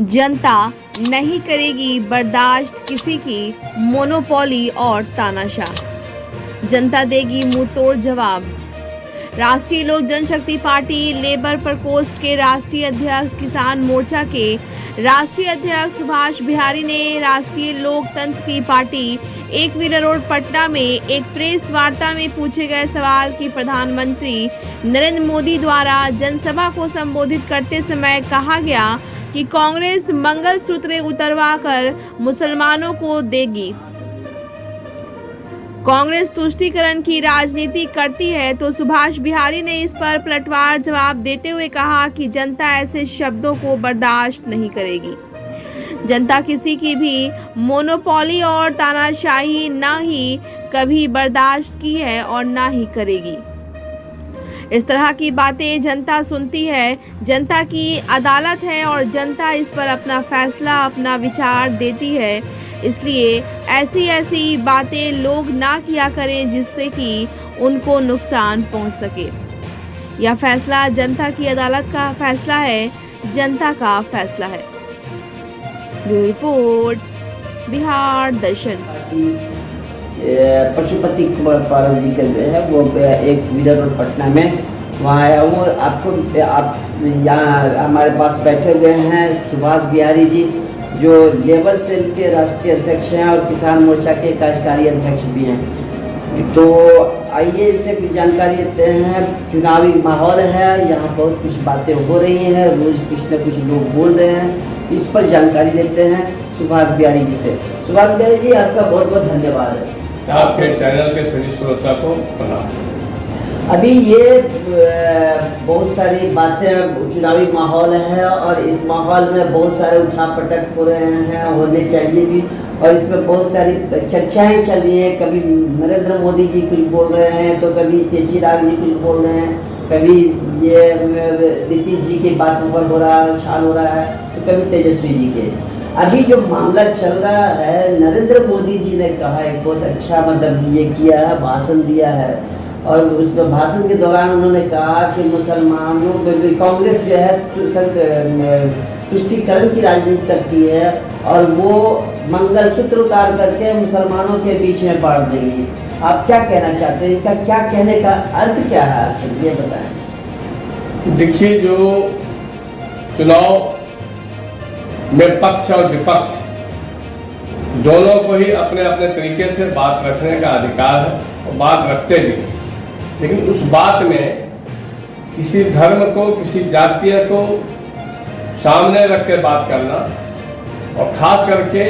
जनता नहीं करेगी बर्दाश्त किसी की मोनोपोली और तानाशाह। जनता देगी मुंह तोड़ जवाब। राष्ट्रीय लोक जनशक्ति पार्टी लेबर प्रकोष्ठ के राष्ट्रीय अध्यक्ष, किसान मोर्चा के राष्ट्रीय अध्यक्ष सुभाष बिहारी ने राष्ट्रीय लोकतंत्र की पार्टी एकवीरा रोड पटना में एक प्रेस वार्ता में पूछे गए सवाल कि प्रधानमंत्री नरेंद्र मोदी द्वारा जनसभा को संबोधित करते समय कहा गया कि कांग्रेस मंगलसूत्र उतरवाकर मुसलमानों को देगी, कांग्रेस तुष्टीकरण की राजनीति करती है, तो सुभाष बिहारी ने इस पर पलटवार जवाब देते हुए कहा कि जनता ऐसे शब्दों को बर्दाश्त नहीं करेगी। जनता किसी की भी मोनोपोली और तानाशाही ना ही कभी बर्दाश्त की है और ना ही करेगी। इस तरह की बातें जनता सुनती है, जनता की अदालत है और जनता इस पर अपना फैसला, अपना विचार देती है। इसलिए ऐसी बातें लोग ना किया करें जिससे कि उनको नुकसान पहुंच सके। यह फैसला जनता की अदालत का फैसला है, जनता का फैसला है। ब्यूरो रिपोर्ट, बिहार दर्शन। पशुपति पारस जी का जो है वो एक वीरा रोड पटना में वहाँ आया हूँ। आप यहाँ हमारे पास बैठे हुए हैं सुभाष बिहारी जी, जो लेबर सेल के राष्ट्रीय अध्यक्ष हैं और किसान मोर्चा के कार्यकारी अध्यक्ष भी हैं। तो आइए इससे कुछ जानकारी लेते हैं। चुनावी माहौल है, यहाँ बहुत कुछ बातें हो रही हैं, रोज कुछ न कुछ लोग बोल रहे हैं, इस पर जानकारी लेते हैं सुभाष बिहारी जी से। सुभाष बिहारी जी, आपका बहुत बहुत धन्यवाद है। आपके चैनल के सभी श्रोता को प्रणाम। अभी ये बहुत सारी बातें, चुनावी माहौल है और इस माहौल में बहुत सारे उठापटक हो रहे हैं, होने चाहिए भी, और इसमें बहुत सारी चर्चाएं चल रही हैं। कभी नरेंद्र मोदी जी कुछ बोल रहे हैं, तो कभी तेजीराग जी कुछ बोल रहे हैं, कभी ये नीतीश जी की बातों पर हो रहा है, उछाल हो रहा है, तो कभी तेजस्वी जी के। अभी जो मामला चल रहा है, नरेंद्र मोदी जी ने कहा एक बहुत अच्छा मतलब ये किया है, भाषण दिया है, और उसमें भाषण के दौरान उन्होंने कहा कि मुसलमानों कांग्रेस जो है तुष्टीकरण की राजनीति करती है और वो मंगलसूत्र उतार करके मुसलमानों के बीच में बांट देगी। आप क्या कहना चाहते हैं, इनका क्या कहने का अर्थ क्या है, आखिर ये बताएं। देखिए, जो चुनाव में पक्ष और विपक्ष दोनों को ही अपने अपने तरीके से बात रखने का अधिकार है और बात रखते भी हैं, लेकिन उस बात में किसी धर्म को, किसी जातीय को सामने रख के बात करना, और खास करके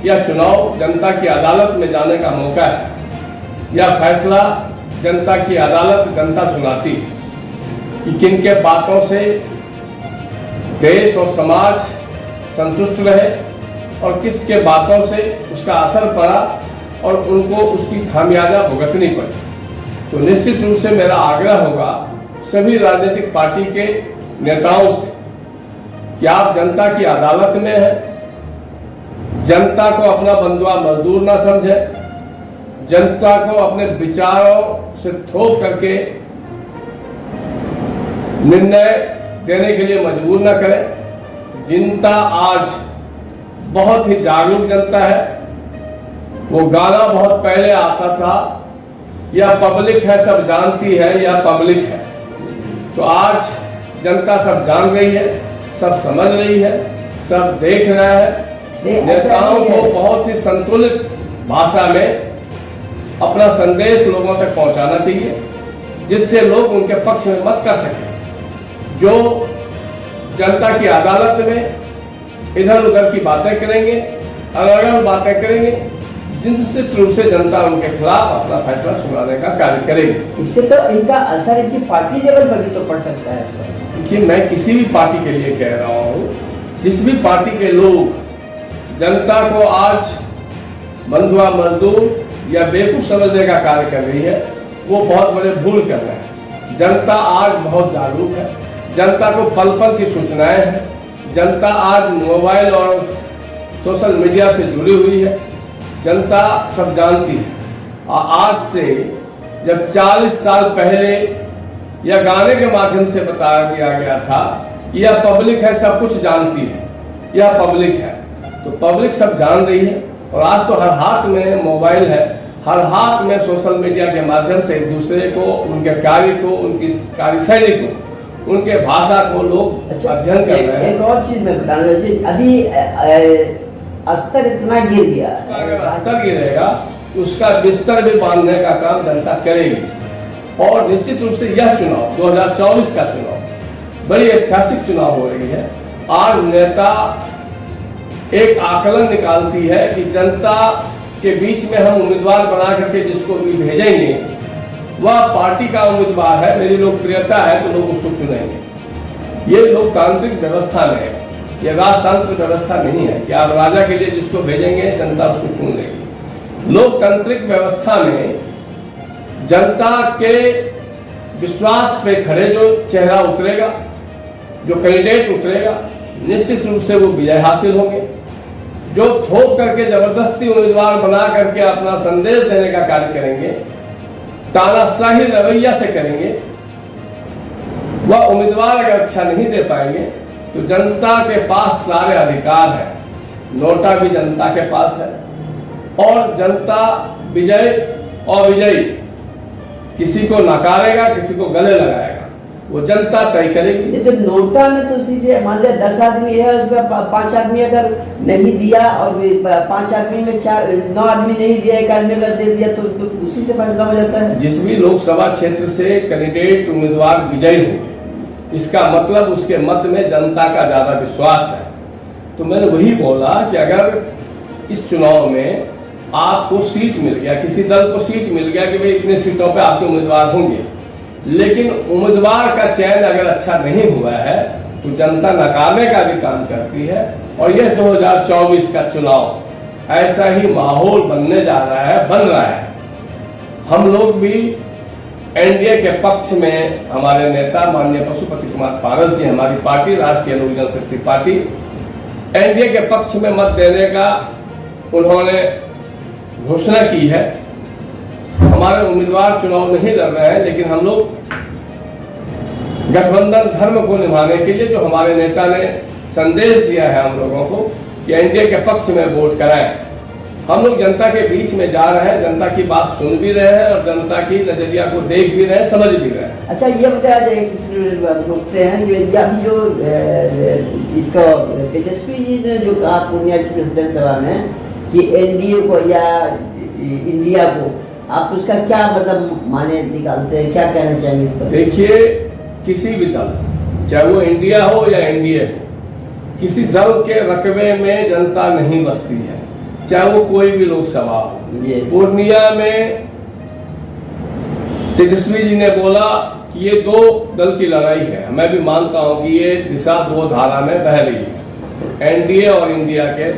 यह चुनाव जनता की अदालत में जाने का मौका है। यह फैसला जनता की अदालत, जनता सुनाती है कि किन के बातों से देश और समाज संतुष्ट रहे और किसके बातों से उसका असर पड़ा और उनको उसकी खामियाजा भुगतनी पड़ी। तो निश्चित रूप से मेरा आग्रह होगा सभी राजनीतिक पार्टी के नेताओं से कि आप जनता की अदालत में हैं, जनता को अपना बंधुआ मजदूर ना समझें, जनता को अपने विचारों से थोप करके निर्णय देने के लिए मजबूर ना करें। जनता आज बहुत ही जागरूक जनता है। वो गाना बहुत पहले आता था, यह पब्लिक है सब जानती है, यह पब्लिक है। तो आज जनता सब जान रही है, सब समझ रही है, सब देख रहा है। नेताओं को बहुत ही संतुलित भाषा में अपना संदेश लोगों तक पहुंचाना चाहिए, जिससे लोग उनके पक्ष में मत कर सकें। जो जनता की अदालत में इधर उधर की बातें करेंगे, अलग-अलग बातें करेंगे, जिनसे रूप से जनता उनके खिलाफ अपना फैसला सुनाने का कार्य करेगी। इससे तो इनका असर इनकी पार्टी लेवल पर भी तो पड़ सकता है। देखिए, मैं किसी भी पार्टी के लिए कह रहा हूँ, जिस भी पार्टी के लोग जनता को आज बंधुआ मजदूर या बेवकूफ समझने का कार्य कर रही है, वो बहुत बड़े भूल कर रहे हैं। जनता आज बहुत जागरूक है, जनता को पल पल की सूचनाएं हैं, जनता आज मोबाइल और सोशल मीडिया से जुड़ी हुई है, जनता सब जानती है। और आज से जब 40 साल पहले यह गाने के माध्यम से बता दिया गया था कि यह पब्लिक है सब कुछ जानती है, या पब्लिक है। तो पब्लिक सब जान रही है और आज तो हर हाथ में मोबाइल है, हर हाथ में सोशल मीडिया के माध्यम से एक दूसरे को, उनके कार्य को, उनकी कार्यशैली को, उनके भाषा को लोग अध्ययन कर रहे हैं। एक और चीज मैं बताना चाहिए, अभी स्तर इतना गिर गया, अगर स्तर गिरेगा तो उसका बिस्तर भी बांधने का काम जनता करेगी। और निश्चित रूप से यह चुनाव 2024 का चुनाव बड़ी ऐतिहासिक चुनाव हो रही है। आज नेता एक आकलन निकालती है कि जनता के बीच में हम उम्मीदवार बना करके जिसको भी भेजेंगे वह पार्टी का उम्मीदवार है, मेरी लोकप्रियता है तो लोग उसको चुनेंगे। ये लोकतांत्रिक व्यवस्था में है, यह राजतंत्र व्यवस्था नहीं है कि आप राजा के लिए जिसको भेजेंगे जनता उसको चुन लेगी। लोकतांत्रिक व्यवस्था में जनता के विश्वास पे खड़े जो चेहरा उतरेगा, जो कैंडिडेट उतरेगा, निश्चित रूप से वो विजय हासिल होंगे। जो थोप करके जबरदस्ती उम्मीदवार बना करके अपना संदेश देने का कार्य करेंगे, तानाशाही रवैया से करेंगे, वह उम्मीदवार अगर अच्छा नहीं दे पाएंगे तो जनता के पास सारे अधिकार हैं। नोटा भी जनता के पास है और जनता विजय और विजयी किसी को नकारेगा, किसी को गले लगाएगा, वो जनता तय करेगी। ये तो नोटा में तो सिर्फ मान लिया 10 आदमी है, उसमें 5 आदमी अगर नहीं दिया और 5 आदमी में 9 आदमी नहीं दिया, एक आदमी अगर दे दिया तो उसी से फैसला हो जाता है। जिस भी लोकसभा क्षेत्र से कैंडिडेट उम्मीदवार विजयी होंगे, इसका मतलब उसके मत में जनता का ज्यादा विश्वास है। तो मैंने वही बोला कि अगर इस चुनाव में आपको सीट मिल गया, किसी दल को सीट मिल गया कि भाई इतने सीटों पे आपके उम्मीदवार होंगे, लेकिन उम्मीदवार का चयन अगर अच्छा नहीं हुआ है तो जनता नकारने का भी काम करती है। और यह 2024 का चुनाव ऐसा ही माहौल बनने जा रहा है, बन रहा है। हम लोग भी एनडीए के पक्ष में, हमारे नेता माननीय पशुपति कुमार पारस जी, हमारी पार्टी राष्ट्रीय लोक जनशक्ति पार्टी, एनडीए के पक्ष में मत देने का उन्होंने घोषणा की है। हमारे उम्मीदवार चुनाव नहीं लड़ रहे हैं, लेकिन हम लोग गठबंधन धर्म को निभाने के लिए जो हमारे नेता ने संदेश दिया है हम लोगों को कि एनडीए के पक्ष में वोट कराएं, हम लोग जनता के बीच में जा रहे हैं, जनता की बात सुन भी रहे हैं और जनता की नजरिया को देख भी रहे हैं, समझ भी रहे हैं। अच्छा, ये बताया रुकते हैं जो इसको तेजस्वी जी ने जो कहा पूर्णिया विधानसभा सभा में कि एनडीए को या इंडिया को, आप उसका क्या मतलब माने निकालते हैं, क्या कहना चाहेंगे इस पर? देखिए, किसी भी दल, चाहे वो इंडिया हो या एनडीए हो, किसी दल के रकबे में जनता नहीं बसती है, चाहे वो कोई भी लोकसभा हो। पूर्णिया में तेजस्वी जी ने बोला कि ये 2 दल की लड़ाई है। मैं भी मानता हूं कि ये दिशा 2 धारा में बह रही है। एनडीए और इंडिया के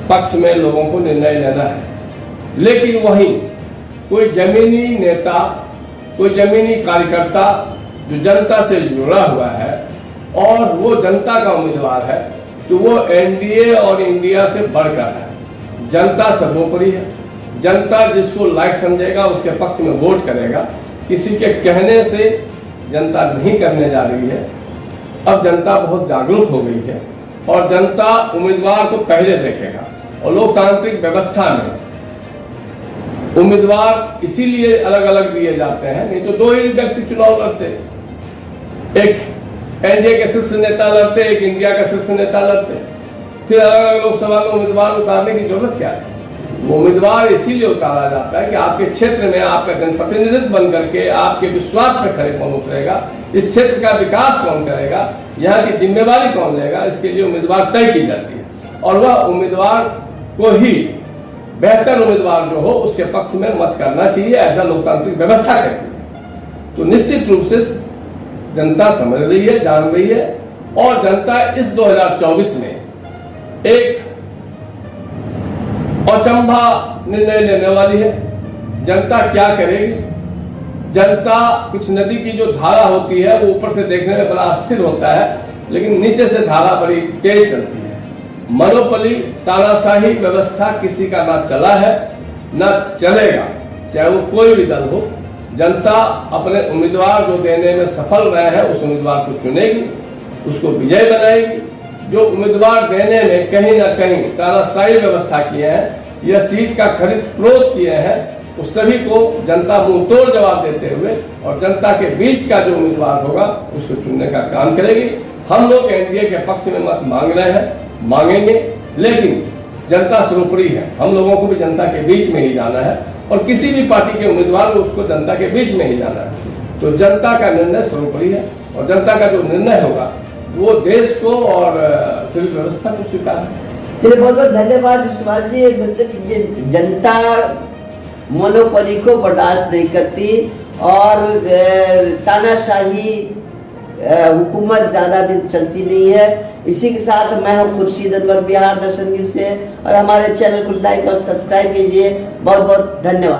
पक्ष में लोगों को निर्णय लेना है, लेकिन वहीं कोई जमीनी नेता, कोई जमीनी कार्यकर्ता जो जनता से जुड़ा हुआ है और वो जनता का उम्मीदवार है, तो वो एनडीए और इंडिया से बढ़कर है। जनता सर्वोपरि है। जनता जिसको लायक समझेगा उसके पक्ष में वोट करेगा। किसी के कहने से जनता नहीं करने जा रही है। अब जनता बहुत जागरूक हो गई है और जनता उम्मीदवार को पहले देखेगा। और लोकतांत्रिक व्यवस्था में उम्मीदवार इसीलिए अलग अलग दिए जाते हैं, नहीं तो 2 ही व्यक्ति चुनाव लड़ते, एक एनडीए के शीर्ष नेता लड़ते, एक इंडिया का शीर्ष नेता लड़ते, फिर अलग अलग लोकसभा में उम्मीदवार उतारने की जरूरत क्या थी? वो उम्मीदवार इसीलिए उतारा जाता है कि आपके क्षेत्र में आपका जनप्रतिनिधित्व बन करके आपके विश्वास पर खड़े कौन उतरेगा, इस क्षेत्र का विकास कौन करेगा, यहाँ की जिम्मेवारी कौन लेगा, इसके लिए उम्मीदवार तय की जाती है। और वह उम्मीदवार को ही, बेहतर उम्मीदवार जो हो उसके पक्ष में मत करना चाहिए, ऐसा लोकतांत्रिक व्यवस्था कहती है। तो निश्चित रूप से जनता समझ रही है, जान रही है और जनता इस 2024 में एक अचंभा निर्णय लेने वाली है। जनता क्या करेगी? जनता, कुछ नदी की जो धारा होती है वो ऊपर से देखने में बड़ा अस्थिर होता है, लेकिन नीचे से धारा बड़ी तेज चलती है। मनोपली तानाशाही व्यवस्था किसी का ना चला है ना चलेगा, चाहे वो कोई भी दल हो। जनता अपने उम्मीदवार जो देने में सफल रहे हैं उस उम्मीदवार को चुनेगी, उसको विजय बनाएगी। जो उम्मीदवार देने में कहीं ना कहीं तानाशाही व्यवस्था किए हैं या सीट का खरीद फरोख्त किए हैं, उस सभी को जनता मुंह तोड़ जवाब देते हुए और जनता के बीच का जो उम्मीदवार होगा उसको चुनने का काम करेगी। हम लोग एनडीए के पक्ष में मत मांग रहे हैं, मांगेंगे, लेकिन जनता सर्वोपरि है। हम लोगों को भी जनता के बीच में ही जाना है और किसी भी पार्टी के उम्मीदवार को उसको जनता के बीच में ही जाना है। तो जनता का निर्णय सर्वोपरि है और जनता का जो निर्णय होगा वो देश को और सिविल व्यवस्था को स्वीकार है। चलिए, बहुत बहुत धन्यवाद सुभाष जी। मतलब ये जनता मोनोपोली को बर्दाश्त नहीं करती और तानाशाही हुकूमत ज़्यादा दिन चलती नहीं है। इसी के साथ मैं हूँ खुर्शीद अनवर, बिहार दर्शन न्यूज़ से, और हमारे चैनल को लाइक और सब्सक्राइब कीजिए। बहुत बहुत धन्यवाद।